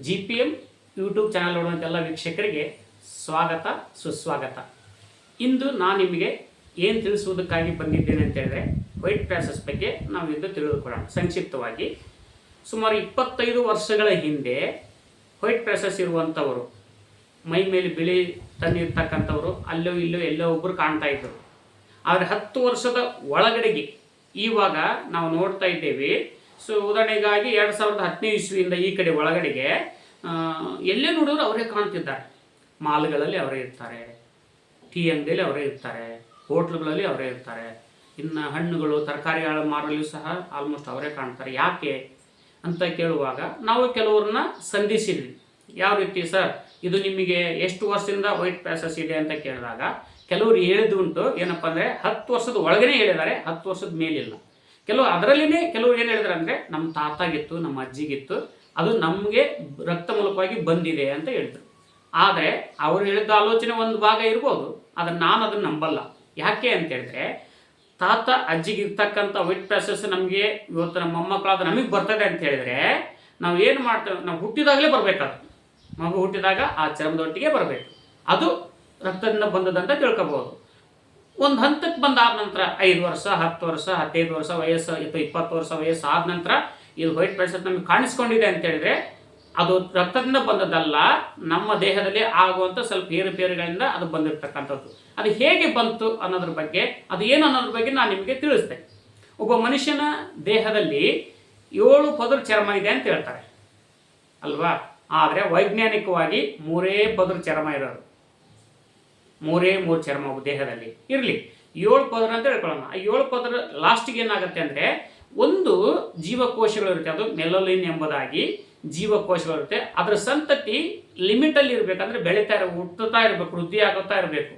GPM YouTube channel ನೋಡುವಂತೆಲ್ಲ ವೀಕ್ಷಕರಿಗೆ ಸ್ವಾಗತ ಸುಸ್ವಾಗತ. ಇಂದು ನಾನು ನಿಮಗೆ ಏನು ತಿಳಿಸುವುದಕ್ಕಾಗಿ ಬಂದಿದ್ದೇನೆ ಅಂತ ಹೇಳಿದ್ರೆ ವೈಟ್ ಪ್ಯಾಸಸ್ ಬಗ್ಗೆ ನಾವು ಇಂದು ತಿಳಿದುಕೊಳ್ಳೋಣ. ಸಂಕ್ಷಿಪ್ತವಾಗಿ ಸುಮಾರು 25 ವರ್ಷಗಳ ಹಿಂದೆ ವೈಟ್ ಪ್ಯಾಸಸ್ ಇರುವಂಥವರು, ಮೈ ಮೇಲೆ ಬಿಳಿ ತಂದಿರ್ತಕ್ಕಂಥವ್ರು ಅಲ್ಲೋ ಇಲ್ಲೋ ಎಲ್ಲೋ ಒಬ್ಬರು ಕಾಣ್ತಾ ಇದ್ದರು. ಆದರೆ 10 ವರ್ಷದ ಒಳಗಡೆಗೆ ಇವಾಗ ನಾವು ನೋಡ್ತಾ ಇದ್ದೇವೆ. ಸೊ ಉದಾಹರಣೆಗಾಗಿ 2010 ಇಸ್ವಿಯಿಂದ ಈ ಕಡೆ ಒಳಗಡೆಗೆ ಎಲ್ಲೇ ನೋಡಿದ್ರು ಅವರೇ ಕಾಣ್ತಿದ್ದಾರೆ. ಮಾಲ್ಗಳಲ್ಲಿ ಅವರೇ ಇರ್ತಾರೆ, ಟೀ ಅಂಗಡಿಯಲ್ಲಿ ಅವರೇ ಇರ್ತಾರೆ, ಹೋಟ್ಲುಗಳಲ್ಲಿ ಅವರೇ ಇರ್ತಾರೆ, ಇನ್ನು ಹಣ್ಣುಗಳು ತರಕಾರಿಗಳ ಮಾರಲು ಸಹ ಆಲ್ಮೋಸ್ಟ್ ಅವರೇ ಕಾಣ್ತಾರೆ. ಯಾಕೆ ಅಂತ ಕೇಳುವಾಗ ನಾವು ಕೆಲವ್ರನ್ನ ಸಂಧಿಸಿದ್ವಿ. ಯಾವ ರೀತಿ ಸರ್, ಇದು ನಿಮಗೆ ಎಷ್ಟು ವರ್ಷದಿಂದ ವೈಟ್ ಪ್ಯಾಸಸ್ ಇದೆ ಅಂತ ಕೇಳಿದಾಗ ಕೆಲವರು ಹೇಳಿದುಂಟು. ಏನಪ್ಪ ಅಂದರೆ 10 ವರ್ಷದ ಒಳಗನೆ ಹೇಳಿದ್ದಾರೆ, 10 ವರ್ಷದ ಮೇಲಿಲ್ಲ. ಅದರಲ್ಲಿನೇ ಕೆಲವರು ಏನು ಹೇಳಿದ್ರು ಅಂದರೆ ನಮ್ಮ ತಾತಾಗಿತ್ತು, ನಮ್ಮ ಅಜ್ಜಿಗಿತ್ತು, ಅದು ನಮಗೆ ರಕ್ತ ಮೂಲಕವಾಗಿ ಬಂದಿದೆ ಅಂತ ಹೇಳಿದ್ರು. ಆದರೆ ಅವರು ಹೇಳಿದ ಆಲೋಚನೆ ಒಂದು ಭಾಗ ಇರ್ಬೋದು, ಆದರೆ ನಾನು ಅದನ್ನು ನಂಬಲ್ಲ. ಯಾಕೆ ಅಂತ ಹೇಳಿದ್ರೆ ತಾತ ಅಜ್ಜಿಗೆ ಇರ್ತಕ್ಕಂಥ ವೈಟ್ ಪ್ಯಾಸಸ್ ನಮಗೆ ಇವತ್ತು ನಮ್ಮ ಮೊಮ್ಮಕ್ಕಳಾದ ನಮಗೆ ಬರ್ತದೆ ಅಂತ ಹೇಳಿದ್ರೆ ನಾವು ಏನು ಮಾಡ್ತೇವೆ, ನಾವು ಹುಟ್ಟಿದಾಗಲೇ ಬರಬೇಕಾದ ಮಗು ಹುಟ್ಟಿದಾಗ ಆ ಚರ್ಮದೊಟ್ಟಿಗೆ ಬರಬೇಕು. ಅದು ರಕ್ತದಿಂದ ಬಂದದಂತ ತಿಳ್ಕೊಬಹುದು. ಒಂದು ಹಂತಕ್ಕೆ ಬಂದಾದ ನಂತರ 5 ವರ್ಷ 10 ವರ್ಷ 15 ವರ್ಷ ವಯಸ್ಸು ಅಥವಾ 20 ವರ್ಷ ವಯಸ್ಸು ಆದ ನಂತರ ಇದು ವೈಟ್ ಪ್ಯಾಸಸ್ ನಮಗೆ ಕಾಣಿಸ್ಕೊಂಡಿದೆ ಅಂತ ಹೇಳಿದ್ರೆ ಅದು ರಕ್ತದಿಂದ ಬಂದದ್ದಲ್ಲ, ನಮ್ಮ ದೇಹದಲ್ಲಿ ಆಗುವಂಥ ಸ್ವಲ್ಪ ಏರುಪೇರುಗಳಿಂದ ಅದು ಬಂದಿರತಕ್ಕಂಥದ್ದು. ಅದು ಹೇಗೆ ಬಂತು ಅನ್ನೋದ್ರ ಬಗ್ಗೆ, ಅದು ಏನು ಅನ್ನೋದ್ರ ಬಗ್ಗೆ ನಾನು ನಿಮಗೆ ತಿಳಿಸ್ತೇನೆ. ಒಬ್ಬ ಮನುಷ್ಯನ ದೇಹದಲ್ಲಿ 7 ಪದರ ಚರ್ಮ ಇದೆ ಅಂತ ಹೇಳ್ತಾರೆ ಅಲ್ವಾ? ಆದರೆ ವೈಜ್ಞಾನಿಕವಾಗಿ 3 ಪದರ ಚರ್ಮ ಇರೋದು. 3 ಚರ್ಮ ದೇಹದಲ್ಲಿ ಇರಲಿ, 7 ಪದರ ಅಂತ ಹೇಳ್ಕೊಳ್ಳೋಣ. ಆ 7 ಪದರ ಲಾಸ್ಟಿಗೆ ಏನಾಗುತ್ತೆ ಅಂದರೆ ಒಂದು ಜೀವಕೋಶಗಳಿರುತ್ತೆ, ಅದು ಮೆಲೋಲಿನ್ ಎಂಬುದಾಗಿ ಜೀವಕೋಶಗಳಿರುತ್ತೆ. ಅದರ ಸಂತತಿ ಲಿಮಿಟಲ್ಲಿ ಇರಬೇಕಂದ್ರೆ ಬೆಳೀತಾ ಹುಟ್ಟುತ್ತಾ ಇರಬೇಕು, ವೃದ್ಧಿ ಆಗುತ್ತಾ ಇರಬೇಕು.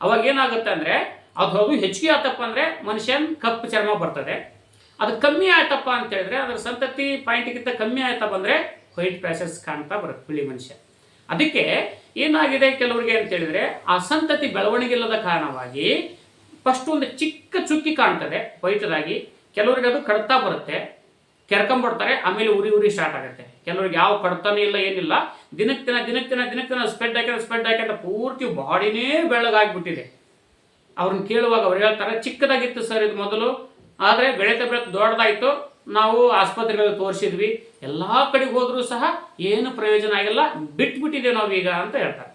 ಅವಾಗ ಏನಾಗುತ್ತೆ ಅಂದರೆ ಅದು ಹೆಚ್ಚಿಗೆ ಆತಪ್ಪ ಅಂದರೆ ಮನುಷ್ಯನ ಕಪ್ಪು ಚರ್ಮ ಬರ್ತದೆ. ಅದು ಕಮ್ಮಿ ಆಯ್ತಪ್ಪ ಅಂತ ಹೇಳಿದ್ರೆ ಅದರ ಸಂತತಿ ಪಾಯಿಂಟ್ಗಿಂತ ಕಮ್ಮಿ ಆಯ್ತಾ ಬಂದರೆ ವೈಟ್ ಪ್ಯಾಸಸ್ ಕಾಣ್ತಾ ಬರುತ್ತೆ ಬಿಳಿ ಮನುಷ್ಯ. ಅದಕ್ಕೆ ಏನಾಗಿದೆ ಕೆಲವರಿಗೆ ಅಂತ ಹೇಳಿದ್ರೆ ಆ ಸಂತತಿ ಬೆಳವಣಿಗೆ ಇಲ್ಲದ ಕಾರಣವಾಗಿ ಫಸ್ಟ್ ಒಂದು ಚಿಕ್ಕ ಚುಕ್ಕಿ ಕಾಣ್ತದೆ ವೈಟದಾಗಿ. ಕೆಲವರಿಗೆ ಅದು ಕಡ್ತಾ ಬರುತ್ತೆ, ಕೆರ್ಕೊಂಡ್ಬಿಡ್ತಾರೆ, ಆಮೇಲೆ ಉರಿ ಸ್ಟಾರ್ಟ್ ಆಗುತ್ತೆ. ಕೆಲವ್ರಿಗೆ ಯಾವ ಕಡ್ತಾನೆ ಇಲ್ಲ, ಏನಿಲ್ಲ, ದಿನಕ್ಕೆ ಸ್ಪ್ರೆಡ್ ಹಾಕಿದ್ರೆ ಪೂರ್ತಿ ಬಾಡಿನೇ ಬೆಳ್ಳಗಾಗಿಬಿಟ್ಟಿದೆ. ಅವ್ರನ್ನ ಕೇಳುವಾಗ ಅವ್ರು ಹೇಳ್ತಾರೆ, ಚಿಕ್ಕದಾಗಿತ್ತು ಸರ್ ಇದು ಮೊದಲು, ಆದರೆ ಬೆಳೀತಾ ದೊಡ್ಡದಾಯಿತು, ನಾವು ಆಸ್ಪತ್ರೆಗಳಿಗೆ ತೋರಿಸಿದ್ವಿ, ಎಲ್ಲ ಕಡೆಗೆ ಹೋದರೂ ಸಹ ಏನು ಪ್ರಯೋಜನ ಆಗಿಲ್ಲ, ಬಿಟ್ಬಿಟ್ಟಿದ್ದೇವೆ ನಾವೀಗ ಅಂತ ಹೇಳ್ತಾರೆ.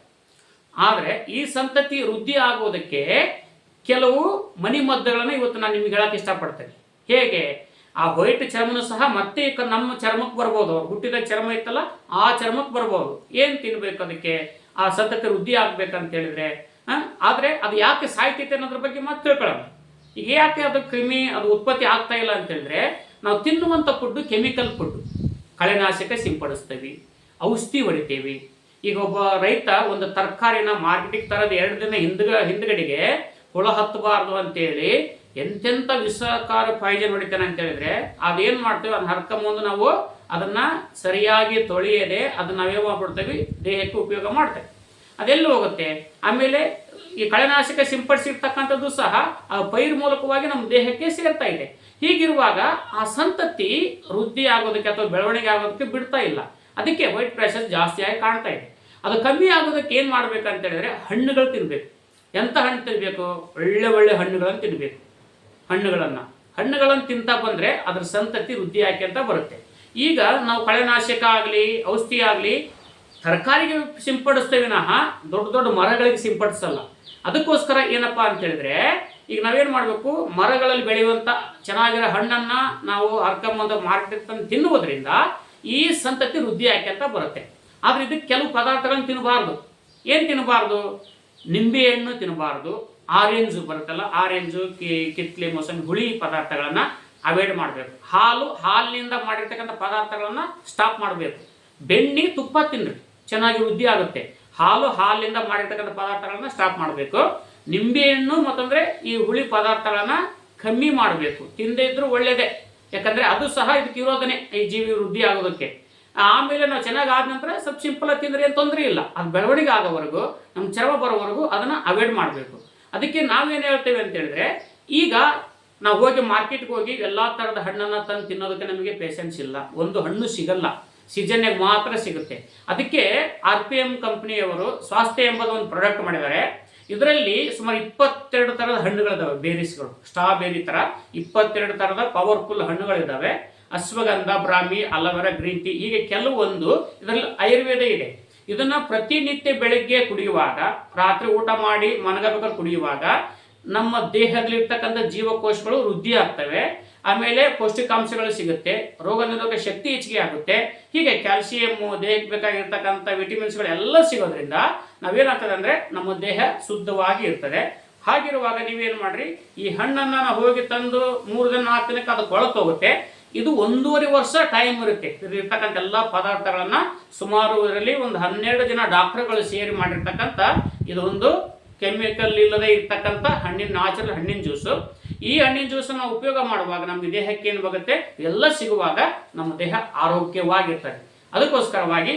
ಆದರೆ ಈ ಸಂತತಿ ವೃದ್ಧಿ ಆಗುವುದಕ್ಕೆ ಕೆಲವು ಮನೆಮದ್ದುಗಳನ್ನು ಇವತ್ತು ನಾನು ನಿಮ್ಗೆ ಹೇಳಕ್ಕೆ ಇಷ್ಟಪಡ್ತೇನೆ. ಹೇಗೆ ಆ ವೈಟ್ ಚರ್ಮನೂ ಸಹ ಮತ್ತೆ ನಮ್ಮ ಚರ್ಮಕ್ಕೆ ಬರ್ಬೋದು. ಹುಟ್ಟಿದ ಚರ್ಮ ಇತ್ತಲ್ಲ ಆ ಚರ್ಮಕ್ಕೆ ಬರ್ಬೋದು. ಏನು ತಿನ್ಬೇಕು ಅದಕ್ಕೆ ಆ ಸಂತತಿ ವೃದ್ಧಿ ಆಗ್ಬೇಕಂತ ಹೇಳಿದ್ರೆ? ಆದರೆ ಅದು ಯಾಕೆ ಸಾಯ್ತೈತೆ ಅನ್ನೋದ್ರ ಬಗ್ಗೆ ಮತ್ತೆ ತಿಳ್ಕೊಳ್ಳೋಣ. ಈಗ ಯಾಕೆ ಅದು ಕ್ರಿಮಿ ಅದು ಉತ್ಪತ್ತಿ ಆಗ್ತಾ ಇಲ್ಲ ಅಂತ ಹೇಳಿದ್ರೆ ನಾವು ತಿನ್ನುವಂಥ ಫುಡ್ಡು ಕೆಮಿಕಲ್ ಫುಡ್ಡು, ಕಳೆನಾಶಕ ಸಿಂಪಡಿಸ್ತೀವಿ, ಔಷಧಿ ಹೊಡಿತೀವಿ. ಈಗ ಒಬ್ಬ ರೈತ ಒಂದು ತರಕಾರಿನ ಮಾರ್ಕೆಟಿಗೆ ತರೋದು 2 ದಿನ ಹಿಂದ್ಗಡೆಗೆ ಹುಳ ಹತ್ತಬಾರ್ದು ಅಂತೇಳಿ ಎಂತೆಂಥ ವಿಷಕಾರ ಪಾಯ್ಜನ್ ಹೊಡಿತಾನೆ ಅಂತ ಹೇಳಿದ್ರೆ ಅದೇನು ಮಾಡ್ತೇವೆ, ಅದನ್ನ ಹರ್ಕೊಂಬಂದು ನಾವು ಅದನ್ನು ಸರಿಯಾಗಿ ತೊಳೆಯದೆ ಅದನ್ನ ನಾವೇನು ಮಾಡ್ಬಿಡ್ತೇವೆ, ದೇಹಕ್ಕೆ ಉಪಯೋಗ ಮಾಡ್ತೇವೆ. ಅದೆಲ್ಲಿ ಹೋಗುತ್ತೆ? ಆಮೇಲೆ ಈ ಕಳೆನಾಶಕ ಸಿಂಪಡಿಸಿರ್ತಕ್ಕಂಥದ್ದು ಸಹ ಆ ಪೈರ್ ಮೂಲಕವಾಗಿ ನಮ್ಮ ದೇಹಕ್ಕೆ ಸೇರ್ತಾ ಇದೆ. ಹೀಗಿರುವಾಗ ಆ ಸಂತತಿ ವೃದ್ಧಿ ಆಗೋದಕ್ಕೆ ಅಥವಾ ಬೆಳವಣಿಗೆ ಆಗೋದಕ್ಕೆ ಬಿಡ್ತಾ ಇಲ್ಲ. ಅದಕ್ಕೆ ವೈಟ್ ಪ್ಯಾಸಸ್ ಜಾಸ್ತಿಯಾಗಿ ಕಾಣ್ತಾ ಇದೆ. ಅದು ಕಮ್ಮಿ ಆಗೋದಕ್ಕೆ ಏನು ಮಾಡ್ಬೇಕಂತ ಹೇಳಿದ್ರೆ ಹಣ್ಣುಗಳು ತಿನ್ನಬೇಕು. ಎಂಥ ಹಣ್ಣು ತಿನ್ನಬೇಕು? ಒಳ್ಳೆ ಹಣ್ಣುಗಳನ್ನು ತಿನ್ನಬೇಕು. ಹಣ್ಣುಗಳನ್ನು ತಿಂತಾ ಬಂದರೆ ಅದರ ಸಂತತಿ ವೃದ್ಧಿ ಆಯ್ಕೆ ಬರುತ್ತೆ. ಈಗ ನಾವು ಕಳೆನಾಶಕ ಆಗಲಿ ಔಷಧಿ ಆಗಲಿ ತರಕಾರಿಗೆ ಸಿಂಪಡಿಸ್ತೇವೆ ವಿನಃ ದೊಡ್ಡ ಮರಗಳಿಗೆ ಸಿಂಪಡಿಸಲ್ಲ. ಅದಕ್ಕೋಸ್ಕರ ಏನಪ್ಪ ಅಂತ ಹೇಳಿದ್ರೆ ಈಗ ನಾವೇನು ಮಾಡಬೇಕು, ಮರಗಳಲ್ಲಿ ಬೆಳೆಯುವಂಥ ಚೆನ್ನಾಗಿರೋ ಹಣ್ಣನ್ನು ನಾವು ಹರ್ಕೊಂಬಂದು ಮಾರ್ಕೆಟ್ ತಂದು ತಿನ್ನುವುದರಿಂದ ಈ ಸಂತತಿ ವೃದ್ಧಿ ಆಯ್ಕೆ ಬರುತ್ತೆ. ಆದರೆ ಇದಕ್ಕೆ ಕೆಲವು ಪದಾರ್ಥಗಳನ್ನು ತಿನ್ನಬಾರ್ದು. ಏನು ತಿನ್ನಬಾರ್ದು? ನಿಂಬೆಹಣ್ಣು ತಿನ್ನಬಾರ್ದು, ಆರೆಂಜು ಬರುತ್ತಲ್ಲ, ಆರೆಂಜು, ಕಿತ್ಲೆ, ಮೊಸಂಬಿ, ಹುಳಿ ಪದಾರ್ಥಗಳನ್ನು ಅವಾಯ್ಡ್ ಮಾಡಬೇಕು. ಹಾಲಿನಿಂದ ಮಾಡಿರ್ತಕ್ಕಂಥ ಪದಾರ್ಥಗಳನ್ನು ಸ್ಟಾಪ್ ಮಾಡಬೇಕು. ಬೆಣ್ಣೆ ತುಪ್ಪ ತಿನ್ನಿರಿ, ಚೆನ್ನಾಗಿ ವೃದ್ಧಿ ಆಗುತ್ತೆ. ಹಾಲಿನಿಂದ ಮಾಡಿರ್ತಕ್ಕಂಥ ಪದಾರ್ಥಗಳನ್ನು ಸ್ಟಾಪ್ ಮಾಡಬೇಕು. ನಿಂಬೆಹಣ್ಣು ಮತ್ತಂದರೆ ಈ ಹುಳಿ ಪದಾರ್ಥಗಳನ್ನು ಕಮ್ಮಿ ಮಾಡಬೇಕು. ತಿಂದೇ ಇದ್ರೂ ಒಳ್ಳೆಯದೇ, ಯಾಕಂದರೆ ಅದು ಸಹ ಇದಕ್ಕೆ ಇರೋದನ್ನೇ ಈ ಜೀವಿ ವೃದ್ಧಿ ಆಗೋದಕ್ಕೆ. ಆಮೇಲೆ ನಾವು ಚೆನ್ನಾಗಿ ಆದ ನಂತರ ಸ್ವಲ್ಪ ಸಿಂಪಲಾಗಿ ತಿಂದರೆ ಏನು ತೊಂದರೆ ಇಲ್ಲ. ಅದು ಬೆಳವಣಿಗೆ ಆಗೋವರೆಗೂ, ನಮ್ಮ ಚರ್ಮ ಬರೋವರೆಗೂ ಅದನ್ನು ಅವಾಯ್ಡ್ ಮಾಡಬೇಕು. ಅದಕ್ಕೆ ನಾವೇನು ಹೇಳ್ತೇವೆ ಅಂತ ಹೇಳಿದ್ರೆ, ಈಗ ನಾವು ಮಾರ್ಕೆಟ್ಗೆ ಹೋಗಿ ಎಲ್ಲ ಥರದ ಹಣ್ಣನ್ನು ತಂದು ತಿನ್ನೋದಕ್ಕೆ ನಮಗೆ ಪೇಷನ್ಸ್ ಇಲ್ಲ. ಒಂದು ಹಣ್ಣು ಸೀಸನ್ಯಾಗ ಮಾತ್ರ ಸಿಗುತ್ತೆ. ಅದಕ್ಕೆ RPM ಕಂಪ್ನಿಯವರು ಸ್ವಾಸ್ಥ್ಯ ಎಂಬುದು ಒಂದು ಪ್ರಾಡಕ್ಟ್ ಮಾಡಿದ್ದಾರೆ. ಇದರಲ್ಲಿ ಸುಮಾರು 22 ಥರದ ಹಣ್ಣುಗಳಿದಾವೆ, ಬೇರೀಸ್ಗಳು, ಸ್ಟ್ರಾಬೆರಿ ಥರ 22 ಥರದ ಪವರ್ಫುಲ್ ಹಣ್ಣುಗಳಿದ್ದಾವೆ. ಅಶ್ವಗಂಧ, ಬ್ರಾಹ್ಮಿ, ಅಲೋವೆರಾ, ಗ್ರೀನ್ ಟೀ, ಹೀಗೆ ಕೆಲವೊಂದು ಇದರಲ್ಲಿ ಆಯುರ್ವೇದ ಇದೆ. ಇದನ್ನು ಪ್ರತಿನಿತ್ಯ ಬೆಳಗ್ಗೆ ಕುಡಿಯುವಾಗ, ರಾತ್ರಿ ಊಟ ಮಾಡಿ ಮನಗಬೇಕಾದ್ರೆ ಕುಡಿಯುವಾಗ ನಮ್ಮ ದೇಹದಲ್ಲಿರ್ತಕ್ಕಂಥ ಜೀವಕೋಶಗಳು ವೃದ್ಧಿ ಆಗ್ತವೆ. ಆಮೇಲೆ ಪೌಷ್ಟಿಕಾಂಶಗಳು ಸಿಗುತ್ತೆ, ರೋಗ ನಿರೋಧಕ ಶಕ್ತಿ ಹೆಚ್ಚಿಗೆ ಆಗುತ್ತೆ. ಹೀಗೆ ಕ್ಯಾಲ್ಸಿಯಂ, ದೇಹಕ್ಕೆ ಬೇಕಾಗಿರ್ತಕ್ಕಂಥ ವಿಟಮಿನ್ಸ್ಗಳು ಎಲ್ಲ ಸಿಗೋದ್ರಿಂದ ನಾವೇನಾಗ್ತದೆ ಅಂದರೆ ನಮ್ಮ ದೇಹ ಶುದ್ಧವಾಗಿ ಇರ್ತದೆ. ಹಾಗಿರುವಾಗ ನೀವೇನು ಮಾಡ್ರಿ, ಈ ಹಣ್ಣನ್ನು ಹೋಗಿ ತಂದು 3 ದಿನ 4 ದಿನಕ್ಕೆ ಅದು ಕೊಳತೋಗುತ್ತೆ. ಇದು 1.5 ವರ್ಷ ಟೈಮ್ ಇರುತ್ತೆ. ಇರ್ತಕ್ಕಂಥ ಎಲ್ಲ ಪದಾರ್ಥಗಳನ್ನು ಸುಮಾರು ಇದರಲ್ಲಿ ಒಂದು 12 ಜನ ಡಾಕ್ಟರ್ಗಳು ಸೇರಿ ಮಾಡಿರ್ತಕ್ಕಂಥ ಇದು ಒಂದು ಕೆಮಿಕಲ್ ಇಲ್ಲದೆ ಇರ್ತಕ್ಕಂಥ ಹಣ್ಣಿನ ನ್ಯಾಚುರಲ್ ಹಣ್ಣಿನ ಜ್ಯೂಸು. ಈ ಹಣ್ಣಿನ ಜ್ಯೂಸನ್ನು ನಾವು ಉಪಯೋಗ ಮಾಡುವಾಗ ನಮ್ಮ ದೇಹಕ್ಕೆ ಏನು ಬರುತ್ತೆ ಎಲ್ಲ ಸಿಗುವಾಗ ನಮ್ಮ ದೇಹ ಆರೋಗ್ಯವಾಗಿರ್ತದೆ. ಅದಕ್ಕೋಸ್ಕರವಾಗಿ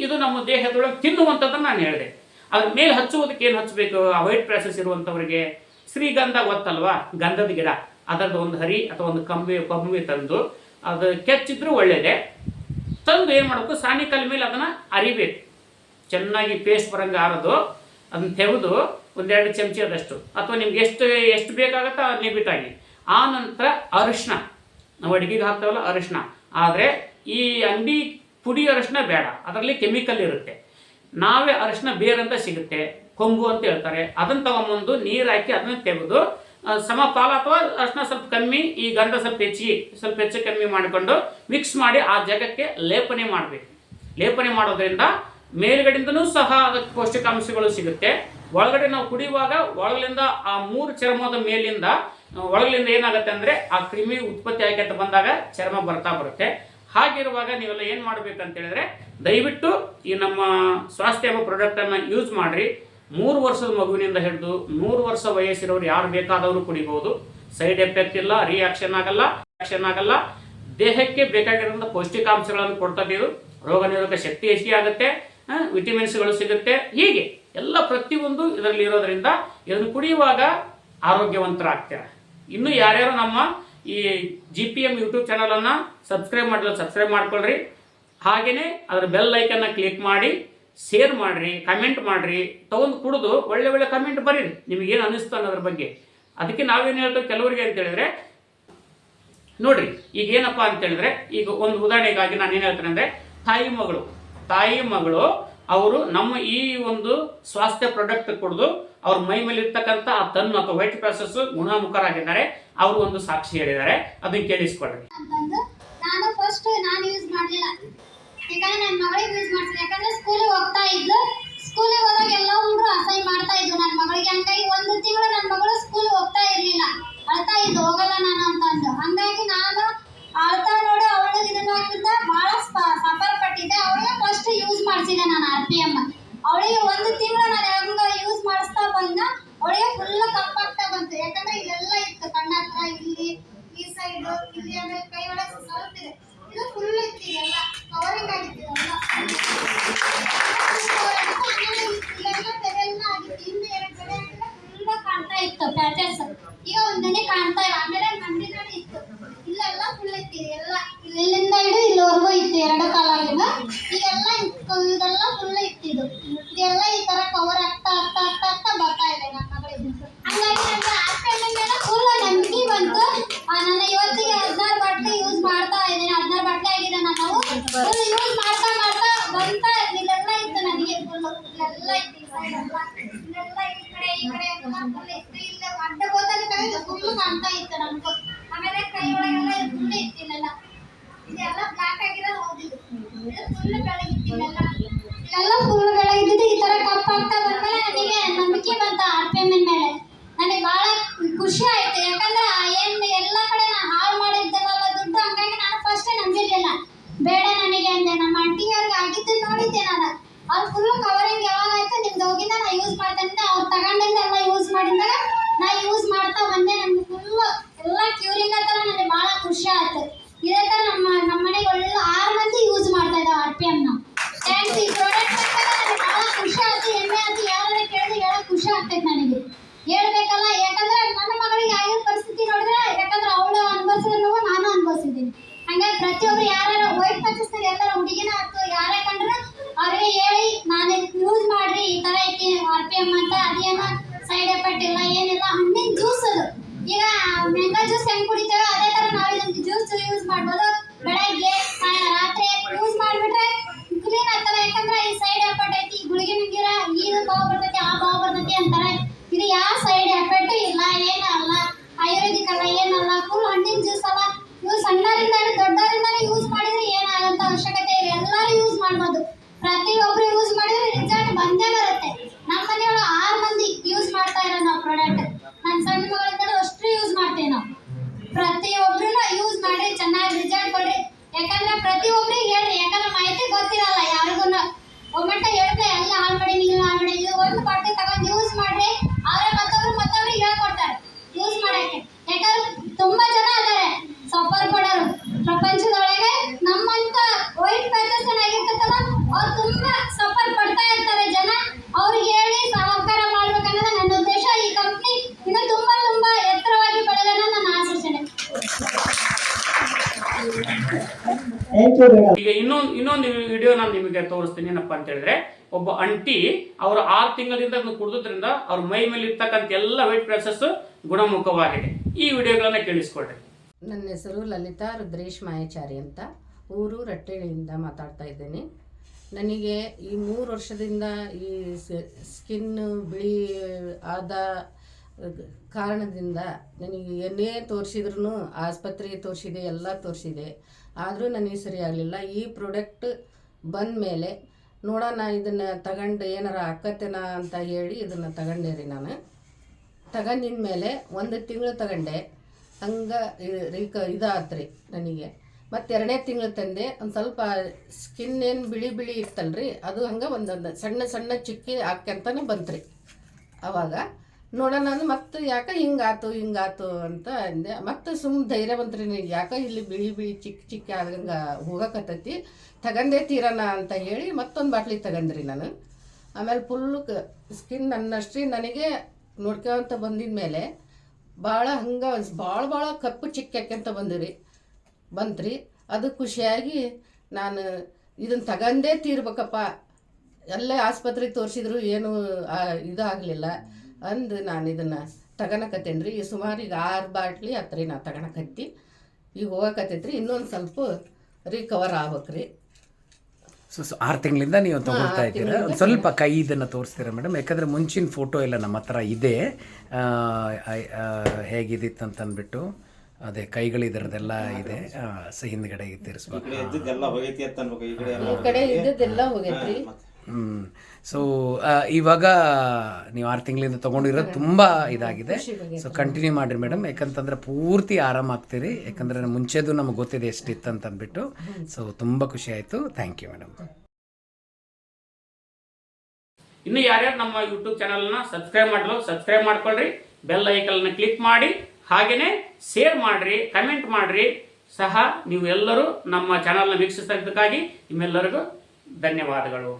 ಇದು ನಮ್ಮ ದೇಹದೊಳಗೆ ತಿನ್ನುವಂಥದ್ದನ್ನು ನಾನು ಹೇಳಿದೆ. ಅದ್ರ ಮೇಲೆ ಹಚ್ಚುವುದಕ್ಕೆ ಏನು ಹಚ್ಚಬೇಕು, ಆ ವೈಟ್ ಪ್ಯಾಸಸ್ ಇರುವಂಥವ್ರಿಗೆ ಶ್ರೀಗಂಧ ಗೊತ್ತಲ್ವಾ, ಗಂಧದ ಗಿಡ, ಅದರದ್ದು ಒಂದು ಹರಿ ಅಥವಾ ಒಂದು ಕೊಂಬೆ ತಂದು ಅದು ಕೆಚ್ಚಿದ್ರೂ ಒಳ್ಳೆಯದೇ. ತಂದು ಏನು ಮಾಡಬೇಕು, ಸಾನಿಕಲ್ ಮೇಲೆ ಅದನ್ನು ಅರಿಬೇಕು, ಚೆನ್ನಾಗಿ ಪೇಸ್ಟ್ ಬರಂಗೆ ಆರೋದು. ಅದನ್ನು ತೆಗೆದು 1-2 ಚಮಚ ಆದಷ್ಟು ಅಥವಾ ನಿಮ್ಗೆ ಎಷ್ಟು ಬೇಕಾಗುತ್ತೋ ಅದು ಲಿಮಿಟಾಗಿ. ಆ ನಂತರ ಅರಿಶಿನ, ನಾವು ಅಡುಗೆಗೆ ಹಾಕ್ತಾವಲ್ಲ ಅರಿಶಿನ, ಆದರೆ ಈ ಅಂಗಡಿ ಪುಡಿ ಅರಿಶಿನ ಬೇಡ, ಅದರಲ್ಲಿ ಕೆಮಿಕಲ್ ಇರುತ್ತೆ. ನಾವೇ ಅರಿಶಿನ ಬೇರಂತ ಸಿಗುತ್ತೆ, ಕೊಂಬು ಅಂತ ಹೇಳ್ತಾರೆ, ಅದನ್ನು ತಗೊಂಬಂದು ನೀರು ಹಾಕಿ ಅದನ್ನು ತೆಗೆದು ಸಮಪಾಲ ಅಥವಾ ಅರಿಶಿನ ಸ್ವಲ್ಪ ಕಮ್ಮಿ, ಈ ಗಂಧ ಸ್ವಲ್ಪ ಹೆಚ್ಚು ಕಮ್ಮಿ ಮಾಡಿಕೊಂಡು ಮಿಕ್ಸ್ ಮಾಡಿ ಆ ಜಾಗಕ್ಕೆ ಲೇಪನೆ ಮಾಡಬೇಕು. ಲೇಪನೆ ಮಾಡೋದ್ರಿಂದ ಮೇಲ್ಗಡೆಯಿಂದನೂ ಸಹ ಅದಕ್ಕೆ ಪೌಷ್ಟಿಕಾಂಶಗಳು ಸಿಗುತ್ತೆ. ಒಳಗಡೆ ನಾವು ಕುಡಿಯುವಾಗ ಒಳಗಲಿಂದ ಆ 3 ಚರ್ಮದ ಮೇಲಿಂದ ಒಳಗಲಿಂದ ಏನಾಗುತ್ತೆ ಅಂದರೆ ಆ ಕ್ರಿಮಿ ಉತ್ಪತ್ತಿ ಆಗಿ ಬಂದಾಗ ಚರ್ಮ ಬರುತ್ತೆ. ಹಾಗಿರುವಾಗ ನೀವೆಲ್ಲ ಏನು ಮಾಡಬೇಕಂತ ಹೇಳಿದ್ರೆ, ದಯವಿಟ್ಟು ಈ ನಮ್ಮ ಸ್ವಾಸ್ಥ್ಯ ಎಂಬ ಪ್ರಾಡಕ್ಟನ್ನು ಯೂಸ್ ಮಾಡಿರಿ. 3 ವರ್ಷದ ಮಗುವಿನಿಂದ ಹಿಡಿದು 100 ವರ್ಷ ವಯಸ್ಸಿರೋರು ಯಾರು ಬೇಕಾದವರು ಕುಡಿಬಹುದು. ಸೈಡ್ ಎಫೆಕ್ಟ್ ಇಲ್ಲ, ರಿಯಾಕ್ಷನ್ ಆಗಲ್ಲ. ದೇಹಕ್ಕೆ ಬೇಕಾಗಿರೋಂಥ ಪೌಷ್ಟಿಕಾಂಶಗಳನ್ನು ಕೊಡ್ತದೆ. ಇದು ರೋಗ ನಿರೋಧಕ ಶಕ್ತಿ ಹೆಚ್ಚಿಗೆ ಆಗುತ್ತೆ, ವಿಟಮಿನ್ಸ್ಗಳು ಸಿಗುತ್ತೆ. ಹೀಗೆ ಎಲ್ಲ ಪ್ರತಿಯೊಂದು ಇದರಲ್ಲಿ ಇರೋದ್ರಿಂದ ಇದನ್ನು ಕುಡಿಯುವಾಗ ಆರೋಗ್ಯವಂತರಾಗ್ತಾರೆ. ಇನ್ನು ಯಾರ್ಯಾರು ನಮ್ಮ ಈ GPM ಯೂಟ್ಯೂಬ್ ಚಾನಲನ್ನು ಸಬ್ಸ್ಕ್ರೈಬ್ ಮಾಡ್ಕೊಳ್ರಿ. ಹಾಗೆಯೇ ಅದರ ಬೆಲ್ ಐಕನ್ನ ಕ್ಲಿಕ್ ಮಾಡಿ, ಶೇರ್ ಮಾಡಿರಿ, ಕಮೆಂಟ್ ಮಾಡಿರಿ. ತಗೊಂಡು ಕುಡಿದು ಒಳ್ಳೆ ಕಮೆಂಟ್ ಬರೀರಿ, ನಿಮಗೇನು ಅನ್ನಿಸ್ತು ಅನ್ನೋದ್ರ ಬಗ್ಗೆ. ಅದಕ್ಕೆ ನಾವೇನು ಹೇಳ್ತೇವೆ ಕೆಲವರಿಗೆ ಅಂತ ಹೇಳಿದ್ರೆ, ನೋಡ್ರಿ ಈಗ ಏನಪ್ಪಾ ಅಂತ ಹೇಳಿದ್ರೆ, ಈಗ ಒಂದು ಉದಾಹರಣೆಗಾಗಿ ನಾನು ಏನು ಹೇಳ್ತೇನೆ ಅಂದರೆ, ತಾಯಿ ಮಗಳು ಅವರು ನಮ್ಮ ಈ ಒಂದು ಸ್ವಾಸ್ಥ್ಯ ಪ್ರಾಡಕ್ಟ್ ಕುಡಿದು ಅವ್ರ ಮೈ ಮೇಲೆ ಇರ್ತಕ್ಕಂಥ ಆ ತನ್ನು ಅಥವಾ ವೈಟ್ ಪ್ಯಾಸಸ್ ಗುಣಮುಖರಾಗಿದ್ದಾರೆ. ಅವರು ಒಂದು ಸಾಕ್ಷಿ ಹೇಳಿದ್ದಾರೆ, ಅದನ್ನ ಕೇಳಿಸ್ಕೊಳ್ರಿ. ನಾನು ಯೂಸ್ ಮಾಡಲಿಲ್ಲ, ಯಾಕಂದ್ರೆ ನನ್ನ ಮಗಳಿಗೆ ಯೂಸ್ ಮಾಡ್ತೀನಿ. ಯಾಕಂದ್ರೆ ಸ್ಕೂಲಿಗೆ ಹೋಗ್ತಾ ಇದ್ಲು, ಸ್ಕೂಲಿಗೆ ಹೋದಾಗ ಎಲ್ಲ ಹುಡುಗರು ಅಸಹ್ಯ ಮಾಡ್ತಾ ಇದ್ವು ನನ್ನ ಮಗಳಿಗೆ. ಹಂಗಾಗಿ 1 ತಿಂಗಳು ನನ್ನ ಮಗಳು ಸ್ಕೂಲಿಗೆ ಹೋಗ್ತಾ ಇರಲಿಲ್ಲ, ಅಳ್ತಾ ಇದ್ದು ಹೋಗಲ್ಲ ನಾನು ಅಂತಂದು. ಹಂಗಾಗಿ ನಾನು ಅಳ್ತಾ ನೋಡಿ ಅವಳಿಗೆ ಇದನ್ನ ಭಾಳ ಸಫರ್ ಪಟ್ಟಿದ್ದೆ. ಅವಳಿಗೆ ಫಸ್ಟ್ ಯೂಸ್ ಮಾಡಿಸಿದೆ ನಾನು RPM. ಅವಳಿಗೆ 1 ತಿಂಗಳು ನಾನು ಹೆಂಗ ಯೂಸ್ ಮಾಡಿಸ್ತಾ ಬಂದ, ಅವಳಿಗೆ ಫುಲ್ ಕಪ್ಪಾಗ್ತಾ ಬಂತು. ಯಾಕಂದ್ರೆ ಇಲ್ಲೆಲ್ಲ ಇತ್ತು, ಕಣ್ಣ ಹತ್ರ, ಇಲ್ಲಿ ಈ ಸೈಡ್, ಇಲ್ಲಿ ಆಮೇಲೆ ಕೈ ಒಳಗೆ ಸ್ವಲ್ಪ ಇದೆ, ಇದು ಫುಲ್ ಇತ್ತು, ಎಲ್ಲ ಕವರಿಂಗ್ ಆಗಿತ್ತು. ಇಲ್ಲೆಲ್ಲ ತೆರೆಲ್ಲ ಆಗಿತ್ತು, ಹಿಂದೆ 2 ಕಡೆ ಫುಲ್ ಕಾಣ್ತಾ ಇತ್ತು ಪ್ಯಾಚಸ್. ಈಗ ಒಂದನೇ ಕಾಣ್ತಾ ಇಲ್ಲ. ಆಮೇಲೆ ಮಂದಿನ ಇತ್ತು, ಇಲ್ಲೆಲ್ಲ ಫುಲ್ ಇತ್ತು, ಎಲ್ಲ ಇಲ್ಲಿಂದ ಹಿಡಿದು ಇಲ್ಲಿವರೆಗೂ ಇತ್ತು 2 ಕಾಲಾಗಿನ. ಈಗೆಲ್ಲ ಇದೆಲ್ಲ ಫುಲ್ ಇತ್ತಿದ್ದು, ಇದೆಲ್ಲ ಈ ತರ ಕವರ್ ಆಗ್ತಾ ಬರ್ತಾ ಇದೆ ನನ್ನ ಮಗಳಿಗೆ. ಹಂಗಾಗಿ ನನಗೆ RPM ಮೇಲೆ ಫುಲ್ ನಂಬಿಕೆ ಬಂತು. ನಾನು ಇವತ್ತಿಗೆ 16 ಬಾಟ್ಲಿ ಯೂಸ್ ಮಾಡ್ತಾ ಇದ್ದೀನಿ. 16 ಬಾಟ್ಲಿ ಆಗಿದೆ. ನಾನು ಫುಲ್ ಯೂಸ್ ಮಾಡ್ತಾ ಬಂತ. ಇಲ್ಲೆಲ್ಲ ಇತ್ತು ನನಗೆ ಫುಲ್, ಇಲ್ಲೆಲ್ಲ ಇತ್ತು, ಈ ಸೈಡ್ ಎಲ್ಲ, ಇಲ್ಲೆಲ್ಲ ಈ ಕಡೆ ಎಲ್ಲ ಫುಲ್ ಇತ್ತು. ಇಲ್ಲ ಅಡ್ಡ ಗೋದಲ್ಲಿ ಕೈದು ಫುಲ್ ಕಾಣ್ತಾ ಇತ್ತು ನನಗೂ. ಆಮೇಲೆ ಕೈ ಒಳಗೆಲ್ಲ ಫುಲ್ ಇತ್ತು, ಇಲ್ಲೆಲ್ಲ ಇದೆಲ್ಲ ಬ್ಲಾಕ್ ಆಗಿರೋದು ಹೋಗಿದ್ದು, ಇದು ಫುಲ್ ಬೆಳಗಿತ್ತಿಲ್ಲ, ಇಲ್ಲೆಲ್ಲ ಫುಲ್ ಬೆಳಗಿದ್ದು. ಈ ತರ ಕಪ್ಪಾಗ್ತಾ ಬಂದ್ಮೇಲೆ ನನಗೆ ನಂಬಿಕೆ ಬಂತ RPM ಮೇಲೆ. ನನಗೆ ಬಹಳ ಖುಷಿ ಆಯ್ತು. ಯಾಕಂದ್ರೆ ಎಲ್ಲ ಕಡೆ ನಾನು ಹಾಳು ಮಾಡಿದ್ದೆಲ್ಲ ದುಡ್ಡು. ಹಂಗಾಗಿ ನಾನು ಫಸ್ಟ್ ನಂಬಿರ್ಲಿಲ್ಲ, ಬೇಡ ನನಗೆ ಅಂದೆ. ನಮ್ಮ ಆಂಟಿಯವ್ರಿಗೆ ಆಗಿದ್ದು ನೋಡಿದ್ದೆ ನಾನು. ಅವ್ರು ಫುಲ್ ಕವರಿಂಗ್ ಯಾವಾಗ ಆಯ್ತು ನಿಮ್ದು ಹೋಗಿಂದ ನಾ ಯೂಸ್ ಮಾಡ್ತೇನೆ, ಅವ್ರು ತಗೊಂಡಿಂದ ಎಲ್ಲ ಯೂಸ್ ಮಾಡಿದಾಗ ನಾ ಯೂಸ್ ಮಾಡ್ತಾ ಬಂದೆ. ನನಗೆ ಫುಲ್ ಎಲ್ಲ ಕ್ಯೂರಿಂಗ್ ಆತರ ನನಗೆ ಬಹಳ ಖುಷಿ ಆಯ್ತು. ಇದೇ ತರ ನಮ್ಮ ಮನೆಗೆ ಒಳ್ಳೆ 6 ಮಂದಿ ಯೂಸ್ ಮಾಡ್ತಾ ಇದ್ದಾವೆ RPM ನ. ಥ್ಯಾಂಕ್ಸ್. ಈ ಪ್ರಾಡಕ್ಟ್ ನನಗೆ ಬಹಳ ಖುಷಿ ಆಯ್ತು, ಹೆಮ್ಮೆ ಆಯ್ತು. ಯಾರು ಕೇಳಿದ್ರೆ ಹೇಳಕ್ ಖುಷಿ ಆಗ್ತೈತೆ ನನಗೆ, ಹೇಳ್ಬೇಕಲ್ಲ. ಯಾಕಂದ್ರೆ ನನ್ನ ಮಗಳಿಗೆ ಆಗಿರೋ ಪರಿಸ್ಥಿತಿ ನೋಡಿದ್ರೆ, ಯಾಕಂದ್ರೆ ಅವಳು ಅನುಭವಿಸಿದ ನೋವು ನಾನು ಅನುಭವಿಸಿದ್ದೀನಿ. ಹಂಗಾಗಿ ಪ್ರತಿಯೊಬ್ರು ಯಾರು ವೈಟ್ ಪ್ಯಾಚಸ್ ಎಲ್ಲರೂ ಹುಡುಗಿನ ಎಲ್ಲರೂ ಯೂಸ್ ಮಾಡ್ಬೋದು. ಪ್ರತಿಯೊಬ್ರು ಯೂಸ್ ಮಾಡಿದ್ರೆ ರಿಸಲ್ಟ್ ಬಂದೇ ಬರುತ್ತೆ. ನಮ್ಮ ಮನೆಯೊಳಗೆ 6 ಮಂದಿ ಯೂಸ್ ಮಾಡ್ತಾ ಇರೋ ನಾವು ಪ್ರಾಡಕ್ಟ್. ನನ್ನ ಸಣ್ಣ ಮಗಳಿಂದ ಅಷ್ಟು ಯೂಸ್ ಮಾಡ್ತೇವೆ ನಾವು. ಪ್ರತಿಯೊಬ್ರು ಯೂಸ್ ಮಾಡಿ ಚೆನ್ನಾಗಿ ರಿಸಲ್ಟ್ ಕೊಡ್ರಿ. ಯಾಕಂದ್ರೆ ಪ್ರತಿಯೊಬ್ರಿಗೆ ಹೇಳ್ರಿ, ಯಾಕಂದ್ರೆ ಮಾಹಿತಿ ಗೊತ್ತಿರಲ್ಲ ಯಾರಿಗೂ. ಒಮ್ಮೆ ಹೇಳ್ದೆ ಎಲ್ಲ ಹಾಳು ಮಾಡಿ ನೀವು ಹಾಳು ಮಾಡಿ, ಇದು ಒಂದು ಬಾಟಲ್ ತಗೊಂಡು ಯೂಸ್ ಮಾಡ್ರಿ. ಅವರೇ ಮತ್ತೊಬ್ರಿಗೆ ಹೇಳ್ಕೊಡ್ತಾರೆ ಯೂಸ್ ಮಾಡಕ್ಕೆ. ಯಾಕಂದ್ರೆ ತುಂಬಾ ಜನ ಅದಾರೆ ಸಫರ್ ಪಡೋರು ಪ್ರಪಂಚದೊಳಗೆ. ನಮ್ಮಂತ ವೈಟ್ ಪ್ಯಾಚಸ್ ಆಗಿರ್ತದಲ್ಲ, ಅವ್ರು ತುಂಬಾ ಸಫರ್ ಪಡ್ತಾ ಇರ್ತಾರೆ ಜನ. ಅವ್ರಿಗೆ ಹೇಳಿ ಸಹಕಾರ ಮಾಡ್ಬೇಕನ್ನೋದು ನನ್ನ ಉದ್ದೇಶ. ಈ ಕಂಪ್ನಿ ಇನ್ನು ತುಂಬಾ ತುಂಬಾ ಎತ್ತರವಾಗಿ ಬೆಳೆಯೋಣ ನನ್ನ ಆಶಿಸ್ತೇನೆ. ಈಗ ಇನ್ನೊಂದು ವಿಡಿಯೋ ನಾನು ನಿಮಗೆ ತೋರಿಸ್ತೀನಿ. ಏನಪ್ಪಾ ಅಂತ ಹೇಳಿದ್ರೆ, ಒಬ್ಬ ಅಂಟಿ ಅವರು 6 ತಿಂಗಳಿಂದ ಕುಡಿದ್ರಿಂದ ಅವ್ರ ಮೈ ಮೇಲೆ ಇರ್ತಕ್ಕಂಥ ಎಲ್ಲ ವೈಟ್ ಪ್ಯಾಚಸ್ ಗುಣಮುಖವಾಗಿದೆ. ಈ ವಿಡಿಯೋಗಳನ್ನ ಕೇಳಿಸ್ಕೊಳ್ರಿ. ನನ್ನ ಹೆಸರು ಲಲಿತಾ ರುದ್ರೇಶ್ ಮಾಯಾಚಾರಿ ಅಂತ, ಊರು ರಟ್ಟೆಳಿಯಿಂದ ಮಾತಾಡ್ತಾ ಇದ್ದೇನೆ. ನನಗೆ ಈ 3 ವರ್ಷದಿಂದ ಈ ಸ್ಕಿನ್ ಬಿಳಿ ಆದ ಕಾರಣದಿಂದ ನನಗೆ ಏನೇ ತೋರಿಸಿದ್ರು, ಆಸ್ಪತ್ರೆಗೆ ತೋರಿಸಿದೆ, ಎಲ್ಲ ತೋರಿಸಿದೆ, ಆದರೂ ನನಗೆ ಸರಿಯಾಗಲಿಲ್ಲ. ಈ ಪ್ರಾಡಕ್ಟ್ ಬಂದ ಮೇಲೆ ನೋಡೋಣ ಇದನ್ನು ತಗೊಂಡು ಏನಾರ ಆಕತ್ತೇನ ಅಂತ ಹೇಳಿ ಇದನ್ನು ತಗೊಂಡೆ ರೀ. ನಾನು ತಗೊಂಡಿನ ಮೇಲೆ 1 ತಿಂಗಳು ತಗೊಂಡೆ, ಹಂಗೆ ಇದಾತ್ರಿ ನನಗೆ. ಮತ್ತು 2ನೇ ತಿಂಗಳು ತಂದೆ ಒಂದು ಸ್ವಲ್ಪ ಸ್ಕಿನ್ ಏನು ಬಿಳಿ ಇತ್ತಲ್ರಿ, ಅದು ಹಂಗೆ ಒಂದೊಂದು ಸಣ್ಣ ಸಣ್ಣ ಚಿಕ್ಕಿ ಹಾಕ್ಯಂತಾನೆ ಬಂತ್ರಿ. ಆವಾಗ ನೋಡೋಣ ಅಂದ್ರೆ ಮತ್ತೆ ಯಾಕೆ ಹಿಂಗಾತು ಅಂತ ಅಂದೆ. ಮತ್ತೆ ಸುಮ್ಮನೆ ಧೈರ್ಯ ಬಂತ್ರಿ ನನಗೆ, ಯಾಕೆ ಇಲ್ಲಿ ಬಿಳಿ ಚಿಕ್ಕ ಆದಂಗೆ ಹೋಗಕತ್ತೈತಿ, ತಗಂದೇ ತೀರೋಣ ಅಂತ ಹೇಳಿ ಮತ್ತೊಂದು ಬಾಟ್ಲಿ ತಗಂದ್ರಿ ನಾನು. ಆಮೇಲೆ ಫುಲ್ಲು ಸ್ಕಿನ್ ನನ್ನಷ್ಟ್ರಿ ನನಗೆ ನೋಡ್ಕೊಂತ ಬಂದಿದ ಮೇಲೆ ಭಾಳ ಹಂಗೆ ಭಾಳ ಕಪ್ಪು ಚಿಕ್ಕ ಯಾಕೆಂತ ಬಂತ್ರಿ. ಅದು ಖುಷಿಯಾಗಿ ನಾನು ಇದನ್ನು ತಗಂದೇ ತೀರ್ಬೇಕಪ್ಪ, ಎಲ್ಲೇ ಆಸ್ಪತ್ರೆಗೆ ತೋರಿಸಿದ್ರು ಏನು ಇದಾಗಲಿಲ್ಲ ಅಂದು ನಾನು ಇದನ್ನು ತಗೊಳಕತ್ತೇನೆ ರೀ. ಸುಮಾರು ಈಗ 6 ಬಾಟ್ಲಿ ಹತ್ರಿ ನಾ ತಗೊಳಕತ್ತಿ. ಈಗ ಹೋಗಕತ್ತೈತ್ರಿ, ಇನ್ನೊಂದು ಸ್ವಲ್ಪ ರಿಕವರ್ ಆಗ್ಬೇಕ್ರಿ. ಸೊ 6 ತಿಂಗಳಿಂದ ನೀವು ತಗೊಳ್ತಾ ಇದ್ದೀರಾ. ಒಂದು ಸ್ವಲ್ಪ ಕೈ ಇದನ್ನು ತೋರಿಸ್ತೀರಾ ಮೇಡಮ್? ಯಾಕಂದರೆ ಮುಂಚಿನ ಫೋಟೋ ಎಲ್ಲ ನಮ್ಮ ಹತ್ರ ಇದೆ, ಹೇಗಿದ್ದಿತ್ತು ಅಂತ ಅಂದ್ಬಿಟ್ಟು. ಅದೇ ಕೈಗಳು ಇದರದೆಲ್ಲ ಇದೆ. ಸೊ ಹಿಂದ್ಗಡೆ ತಿರ್ಸ್ಬೇಕು. ಈ ಕಡೆ ಇದ್ದದ್ದೆಲ್ಲ ಹೋಗೈತ್ರಿ. ಸೊ ಇವಾಗ ನೀವು 6 ತಿಂಗಳಿಂದ ತೊಗೊಂಡಿರೋದು ತುಂಬ ಇದಾಗಿದೆ. ಸೊ ಕಂಟಿನ್ಯೂ ಮಾಡಿರಿ ಮೇಡಮ್, ಯಾಕಂತಂದ್ರೆ ಪೂರ್ತಿ ಆರಾಮಾಗ್ತೀರಿ. ಯಾಕಂದರೆ ಮುಂಚೆದು ನಮಗೆ ಗೊತ್ತಿದೆ ಎಷ್ಟಿತ್ತು ಅಂತ ಅಂದ್ಬಿಟ್ಟು. ಸೊ ತುಂಬ ಖುಷಿ ಆಯಿತು. Thank you madam. ಇನ್ನು ಯಾರ್ಯಾರು ನಮ್ಮ ಯೂಟ್ಯೂಬ್ ಚಾನಲ್ನ ಸಬ್ಸ್ಕ್ರೈಬ್ ಮಾಡ್ಕೊಳ್ರಿ. ಬೆಲ್ ಐಕನ್ನ ಕ್ಲಿಕ್ ಮಾಡಿ, ಹಾಗೆಯೇ ಶೇರ್ ಮಾಡಿರಿ, ಕಮೆಂಟ್ ಮಾಡಿರಿ ಸಹ. ನೀವು ಎಲ್ಲರೂ ನಮ್ಮ ಚಾನಲ್ನ ವೀಕ್ಷಿಸಿದ್ದಕ್ಕಾಗಿ ನಿಮ್ಮೆಲ್ಲರಿಗೂ ಧನ್ಯವಾದಗಳು.